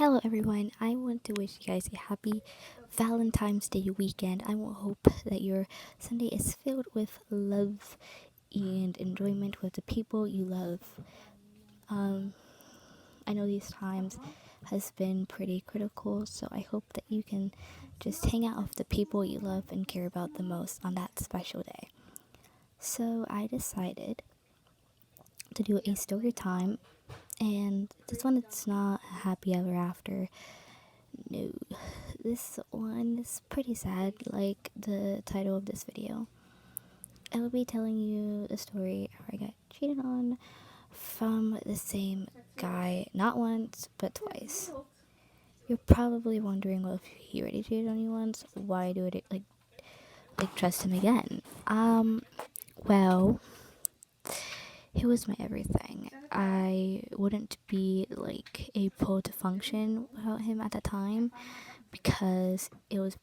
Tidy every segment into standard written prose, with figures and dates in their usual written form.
Hello everyone, I want to wish you guys a happy Valentine's Day weekend. I will hope that your Sunday is filled with love and enjoyment with the people you love. Um, I know these times has been pretty critical, so I hope that you can just hang out with the people you love and care about the most on that special day. So I decided to do a story time, and this one it's not happy ever after. No, this one is pretty sad, like the title of this video. I will be telling you the story how I got cheated on from the same guy, not once, but twice. You're probably wondering, well, if he already cheated on you once, why do it like trust him again? Well, he was my everything. I wouldn't be like able to function without him at the time because it was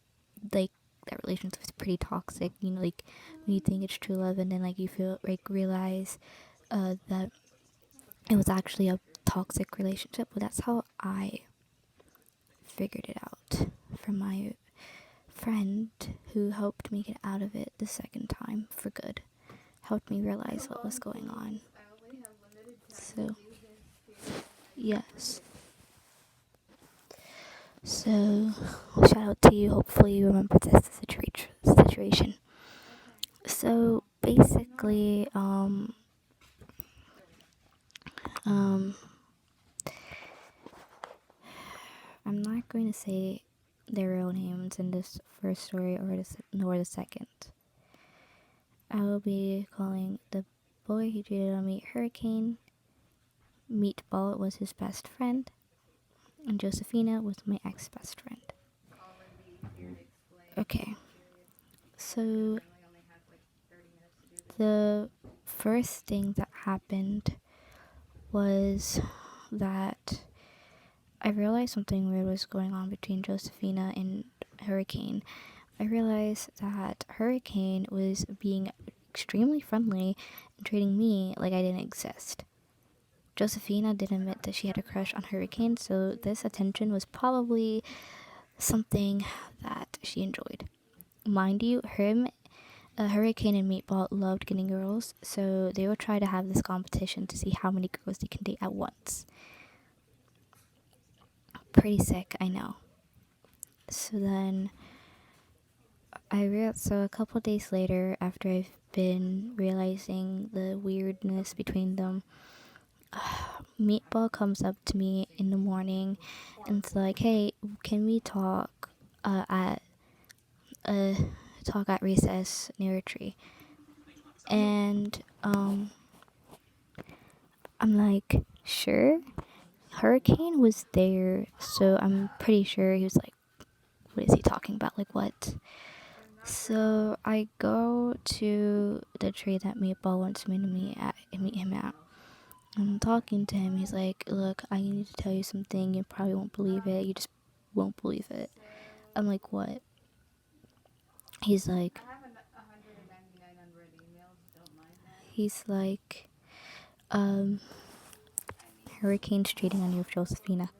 like that relationship was pretty toxic. You know, like when you think it's true love and then like you feel like realize that it was actually a toxic relationship. But that's how I figured it out from my friend who helped me get out of it the second time for good. Helped me realize what was going on. So, yes. So, shout out to you. Hopefully, you remember this situation. So, basically, um, I'm not going to say their real names in this first story nor the second. I will be calling the boy who cheated on me Hurricane. Meatball was his best friend, and Josephina was my ex-best friend. Okay, so the first thing that happened was that I realized something weird was going on between Josephina and Hurricane. I realized that Hurricane was being extremely friendly and treating me like I didn't exist. Josephina did admit that she had a crush on Hurricane, so this attention was probably something that she enjoyed. Mind you, Hurricane and Meatball loved getting girls, so they would try to have this competition to see how many girls they can date at once. Pretty sick, I know. So then so a couple days later, after I've been realizing the weirdness between them, Meatball comes up to me in the morning and it's like, "Hey, can we at uh talk at recess near a tree?" And I'm like, "Sure." Hurricane was there, so I'm pretty sure he was like, "What is he talking about? Like what?" So I go to the tree that Meatball wants me to meet him at. I'm talking to him. He's like, "Look, I need to tell you something. You probably won't believe it. You just won't believe it." I'm like, "What?" He's like, he's like, um, Hurricane's cheating on you with Josephina.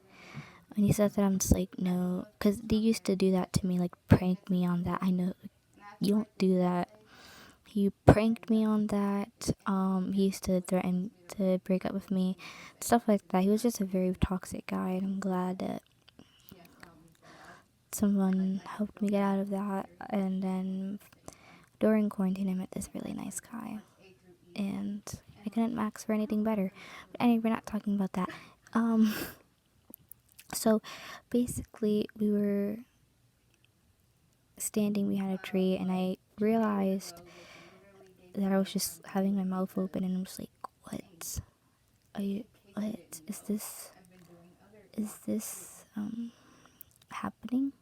And he said that. I'm just like, "No," because they used to do that to me, like prank me on that. I know you don't do that. He pranked me on that. He used to threaten to break up with me, stuff like that. He was just a very toxic guy, and I'm glad that someone helped me get out of that. And then during quarantine, I met this really nice guy, and I couldn't ask for anything better. But anyway, we're not talking about that. Um, so basically, we were standing behind a tree, and I realized that I was just having my mouth open, and I'm just like, "What? Are you? What is this? Is this happening?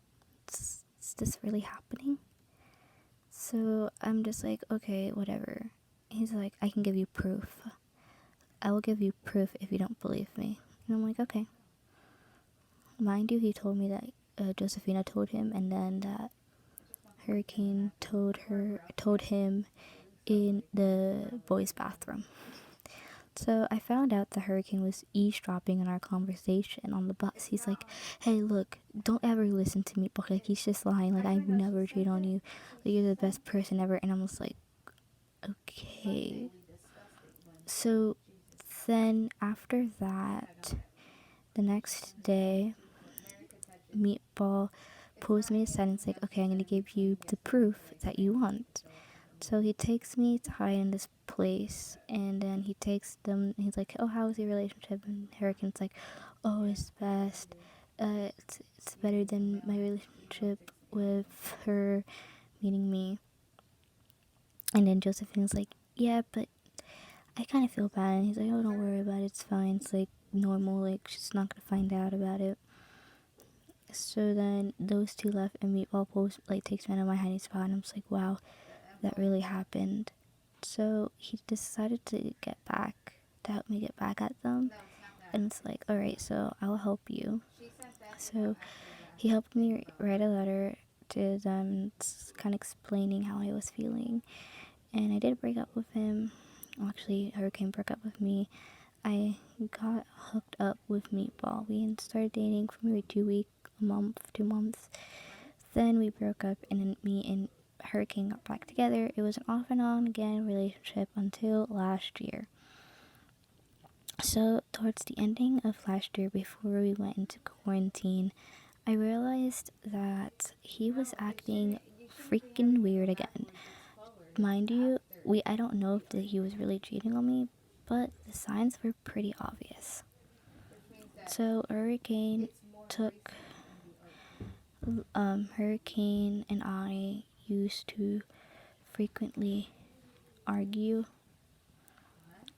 Is this really happening?" So I'm just like, "Okay, whatever." He's like, "I can give you proof. I will give you proof if you don't believe me." And I'm like, "Okay." Mind you, he told me that Josephina told him, and then that Hurricane told him in the boys' bathroom. So I found out the hurricane was eavesdropping on our conversation on the bus. He's like, "Hey, look, don't ever listen to me, but like he's just lying. Like I would never cheat on you. Like you're the best person ever." And I'm just like, okay. So then after that, the next day, Meatball pulls me aside and is like, "Okay, I'm gonna give you the proof that you want." So he takes me to hide in this place, and then he takes them. And he's like, "Oh, how was your relationship?" And Hurricane's like, "Oh, it's best. It's better than my relationship with her," meaning me. And then Josephine's like, "Yeah, but I kind of feel bad." And he's like, "Oh, don't worry about it. It's fine. It's like normal. Like she's not gonna find out about it." So then those two left, and Meatball pulls like takes me out of my hiding spot, and I'm just like, "Wow, that really happened." So he decided to help me get back at them. And it's like, alright, so I'll help you. So he helped me write a letter to them, kind of explaining how I was feeling. And I did break up with him. Well, actually, Hurricane broke up with me. I got hooked up with Meatball. We started dating for maybe 2 weeks, a month, 2 months. Then we broke up, and then me and Hurricane got back together. It was an off and on again relationship until last year. So towards the ending of last year, before we went into quarantine, I realized that he was acting freaking weird again. Mind you, I don't know if he was really cheating on me, but the signs were pretty obvious. So Hurricane and I used to frequently argue,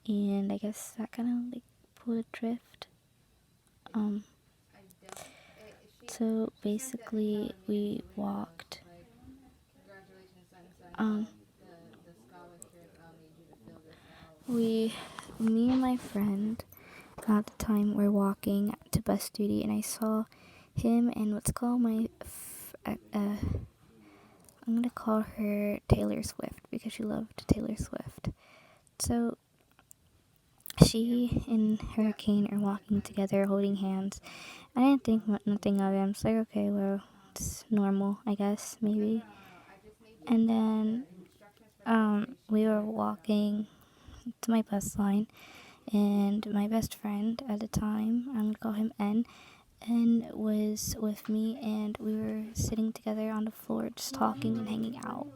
and I guess that kind of like pulled adrift. So basically, we walked. Me and my friend at the time were walking to bus duty, and I saw him and what's called I'm gonna call her Taylor Swift because she loved Taylor Swift. So she and Hurricane are walking together, holding hands. I didn't think nothing of it. I'm just like, okay, well, it's normal, I guess, maybe. And then we were walking to my bus line, and my best friend at the time, I'm gonna call him N, was with me, and we were sitting together on the floor just talking and hanging out.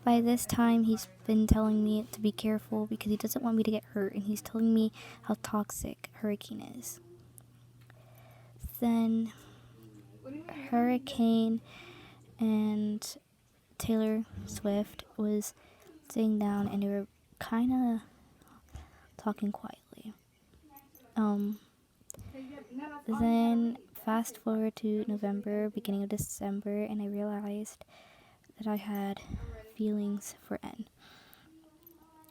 By this time, he's been telling me to be careful because he doesn't want me to get hurt, and he's telling me how toxic Hurricane is. Then Hurricane and Taylor Swift was sitting down, and they were kind of talking quietly. Then fast forward to November, beginning of December, and I realized that I had feelings for N.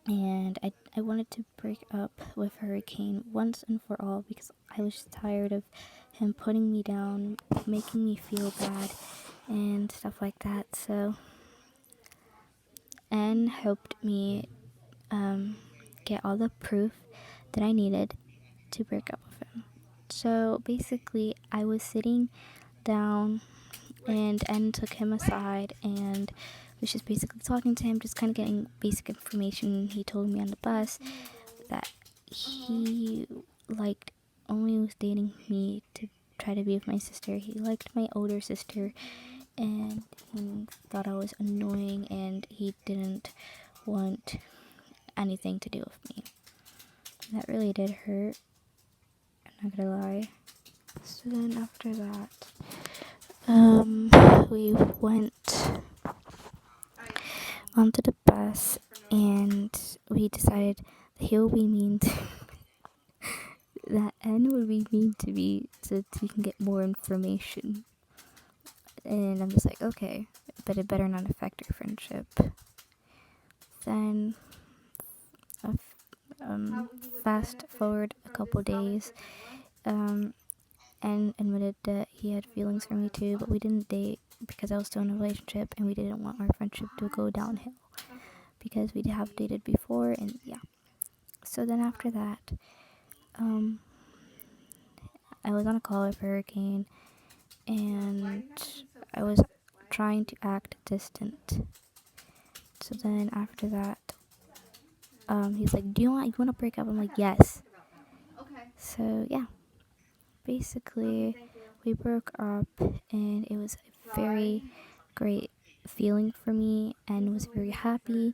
And I wanted to break up with Hurricane once and for all because I was tired of him putting me down, making me feel bad, and stuff like that. So N helped me get all the proof that I needed to break up with him. So basically, I was sitting down, and N took him aside and was just basically talking to him, just kind of getting basic information. He told me on the bus that he only was dating me to try to be with my sister. He liked my older sister, and he thought I was annoying, and he didn't want anything to do with me. That really did hurt. I'm not gonna lie. So then after that, we went onto the bus, and we decided that he would be mean to that N would be mean to me so that he can get more information. And I'm just like, okay, but it better not affect our friendship. Then, fast forward a couple days, N admitted that he had feelings for me too, but we didn't date because I was still in a relationship, and we didn't want our friendship to go downhill because we have dated before, and yeah. So then after that, um, I was on a call with Hurricane, and I was trying to act distant. So then after that, he's like, "Do you want to break up?" I'm like, "Yes." So yeah, basically, we broke up, and it was a very great feeling for me, and was very happy.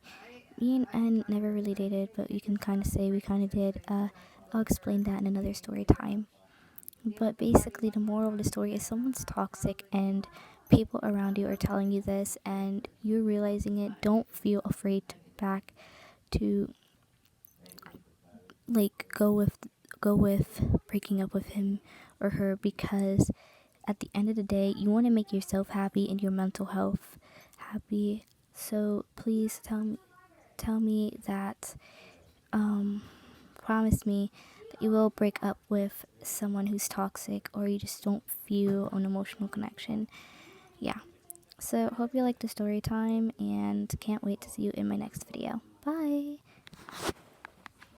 Me and Anne never really dated, but you can kind of say we kind of did. I'll explain that in another story time. But basically, the moral of the story is someone's toxic and people around you are telling you this and you're realizing it. Don't feel afraid to back to like go with breaking up with him or her, because at the end of the day, you want to make yourself happy and your mental health happy. So please tell me that promise me that you will break up with someone who's toxic or you just don't feel an emotional connection. Yeah. So hope you liked the story time and can't wait to see you in my next video. Bye.